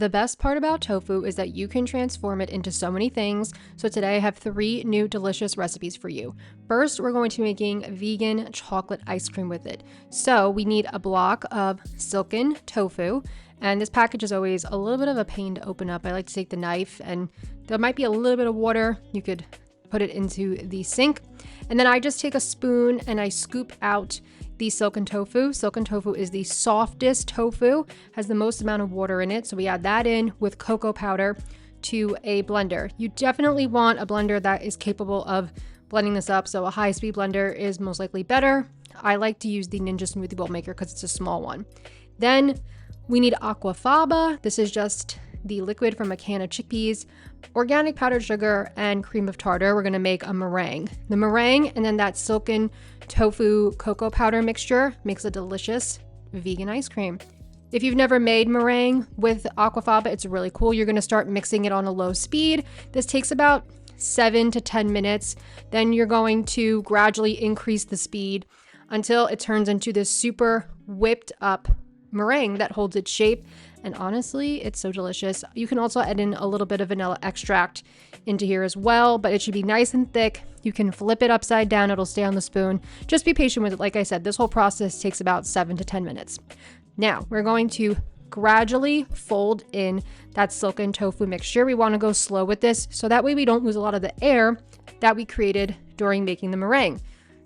The best part about tofu is that you can transform it into so many things. So today I have 3 new delicious recipes for you. First, we're going to be making vegan chocolate ice cream with it. So we need a block of silken tofu. And this package is always a little bit of a pain to open up. I like to take the knife, and there might be a little bit of water. You could put it into the sink. And then I just take a spoon and I scoop out the silken tofu. Silken tofu is the softest tofu, has the most amount of water in it. So we add that in with cocoa powder to a blender. You definitely want a blender that is capable of blending this up. So a high-speed blender is most likely better. I like to use the Ninja Smoothie Bowl Maker because it's a small one. Then we need aquafaba. This is just the liquid from a can of chickpeas, organic powdered sugar, and cream of tartar. We're going to make a meringue. The meringue and then that silken tofu cocoa powder mixture makes a delicious vegan ice cream. If you've never made meringue with aquafaba, it's really cool. You're going to start mixing it on a low speed. This takes about 7 to 10 minutes. Then you're going to gradually increase the speed until it turns into this super whipped up meringue that holds its shape. And honestly, it's so delicious. You can also add in a little bit of vanilla extract into here as well, but it should be nice and thick. You can flip it upside down. It'll stay on the spoon. Just be patient with it. Like I said, this whole process takes about 7 to 10 minutes. Now we're going to gradually fold in that silken tofu mixture. We want to go slow with this so that way we don't lose a lot of the air that we created during making the meringue.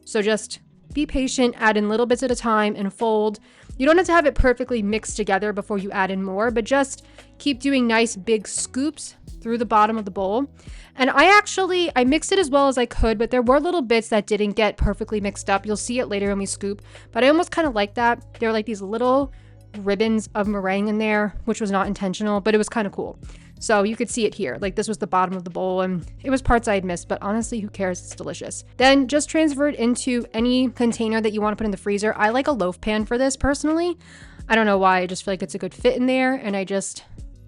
So just be patient, add in little bits at a time and fold. You don't have to have it perfectly mixed together before you add in more, but just keep doing nice big scoops through the bottom of the bowl. And I mixed it as well as I could, but there were little bits that didn't get perfectly mixed up. You'll see it later when we scoop, but I almost kind of like that. There were like these little ribbons of meringue in there, which was not intentional, but it was kind of cool. So you could see it here. Like this was the bottom of the bowl and it was parts I had missed, but honestly, who cares? It's delicious. Then just transfer it into any container that you want to put in the freezer. I like a loaf pan for this personally. I don't know why. I just feel like it's a good fit in there, and I just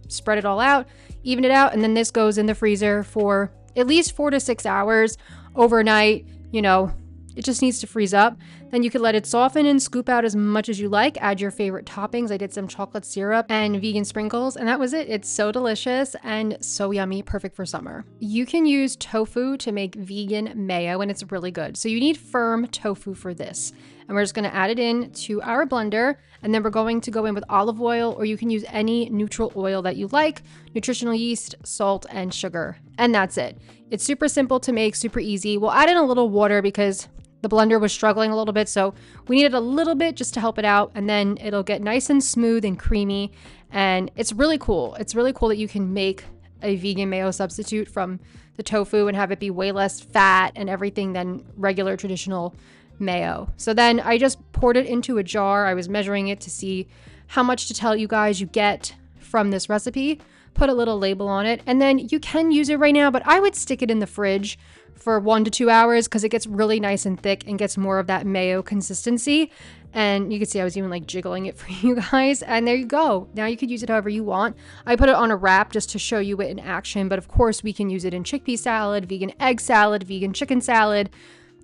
spread it all out, even it out, and then this goes in the freezer for at least 4 to 6 hours overnight. It just needs to freeze up. Then you can let it soften and scoop out as much as you like. Add your favorite toppings. I did some chocolate syrup and vegan sprinkles, and that was it. It's so delicious and so yummy, perfect for summer. You can use tofu to make vegan mayo, and it's really good. So you need firm tofu for this. And we're just going to add it in to our blender, and then we're going to go in with olive oil, or you can use any neutral oil that you like, nutritional yeast, salt, and sugar. And that's it. It's super simple to make, super easy. We'll add in a little water because the blender was struggling a little bit, so we needed a little bit just to help it out, and then it'll get nice and smooth and creamy, and it's really cool. It's really cool that you can make a vegan mayo substitute from the tofu and have it be way less fat and everything than regular traditional mayo. So then I just poured it into a jar. I was measuring it to see how much to tell you guys you get from this recipe, put a little label on it, and then you can use it right now, but I would stick it in the fridge for 1 to 2 hours because it gets really nice and thick and gets more of that mayo consistency. And you can see I was even like jiggling it for you guys, and there you go. Now you could use it however you want. I put it on a wrap just to show you it in action, but of course we can use it in chickpea salad, vegan egg salad, vegan chicken salad.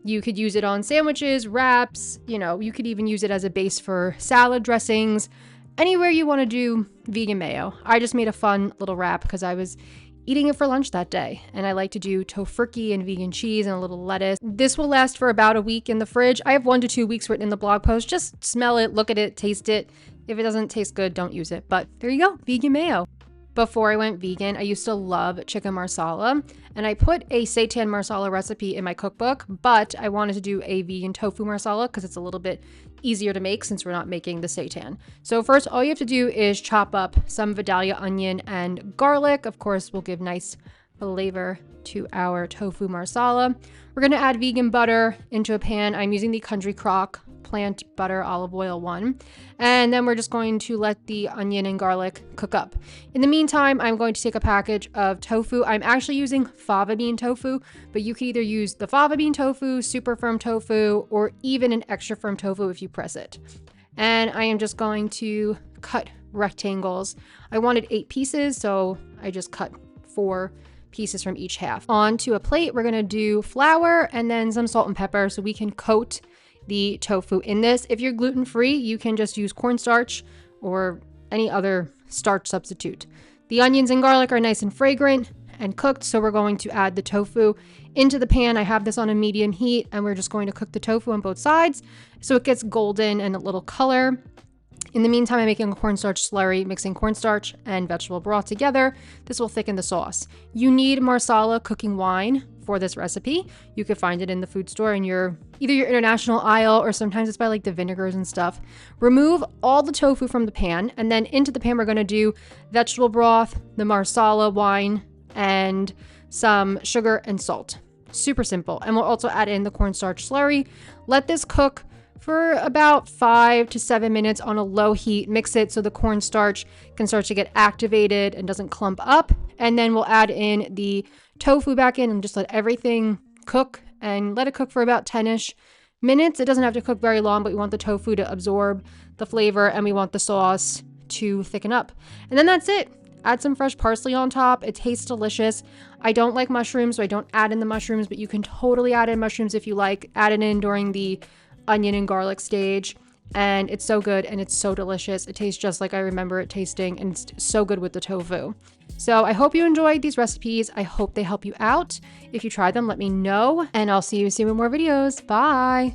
You could use it on sandwiches, wraps, you could even use it as a base for salad dressings, anywhere you want to do vegan mayo. I just made a fun little wrap because I was eating it for lunch that day, and I like to do tofurkey and vegan cheese and a little lettuce. This will last for about a week in the fridge. I have 1 to 2 weeks written in the blog post. Just smell it, look at it, taste it. If it doesn't taste good, don't use it. But there you go, vegan mayo. Before I went vegan, I used to love chicken marsala, and I put a seitan marsala recipe in my cookbook, but I wanted to do a vegan tofu marsala because it's a little bit easier to make since we're not making the seitan. So first, all you have to do is chop up some Vidalia onion and garlic. Of course, we'll give nice flavor to our tofu marsala. We're going to add vegan butter into a pan. I'm using the Country Crock plant butter olive oil one, and then we're just going to let the onion and garlic cook up. In the meantime, I'm going to take a package of tofu. I'm actually using fava bean tofu, but you can either use the fava bean tofu, super firm tofu, or even an extra firm tofu if you press it. And I am just going to cut rectangles. I wanted 8 pieces, so I just cut 4 pieces from each half. Onto a plate, we're gonna do flour and then some salt and pepper so we can coat the tofu in this. If you're gluten-free, you can just use cornstarch or any other starch substitute. The onions and garlic are nice and fragrant and cooked, so we're going to add the tofu into the pan. I have this on a medium heat, and we're just going to cook the tofu on both sides so it gets golden and a little color. In the meantime, I'm making a cornstarch slurry, mixing cornstarch and vegetable broth together. This will thicken the sauce. You need MARSALA cooking wine for this recipe. You could find it in the food store in either your international aisle, or sometimes it's by like the vinegars and stuff. Remove all the tofu from the pan, and then into the pan we're going to do vegetable broth, the MARSALA wine, and some sugar and salt. Super simple. And we'll also add in the cornstarch slurry. Let this cook for about 5 to 7 minutes on a low heat. Mix it so the cornstarch can start to get activated and doesn't clump up. And then we'll add in the tofu back in and just let everything cook, and let it cook for about 10-ish minutes. It doesn't have to cook very long, but we want the tofu to absorb the flavor, and we want the sauce to thicken up. And then that's it. Add some fresh parsley on top. It tastes delicious. I don't like mushrooms, so I don't add in the mushrooms, but you can totally add in mushrooms if you like. Add it in during the onion and garlic stage, and it's so good and it's so delicious. It tastes just like I remember it tasting, and it's so good with the tofu. So I hope you enjoyed these recipes. I hope they help you out. If you try them, let me know, and I'll see you soon with more videos. Bye.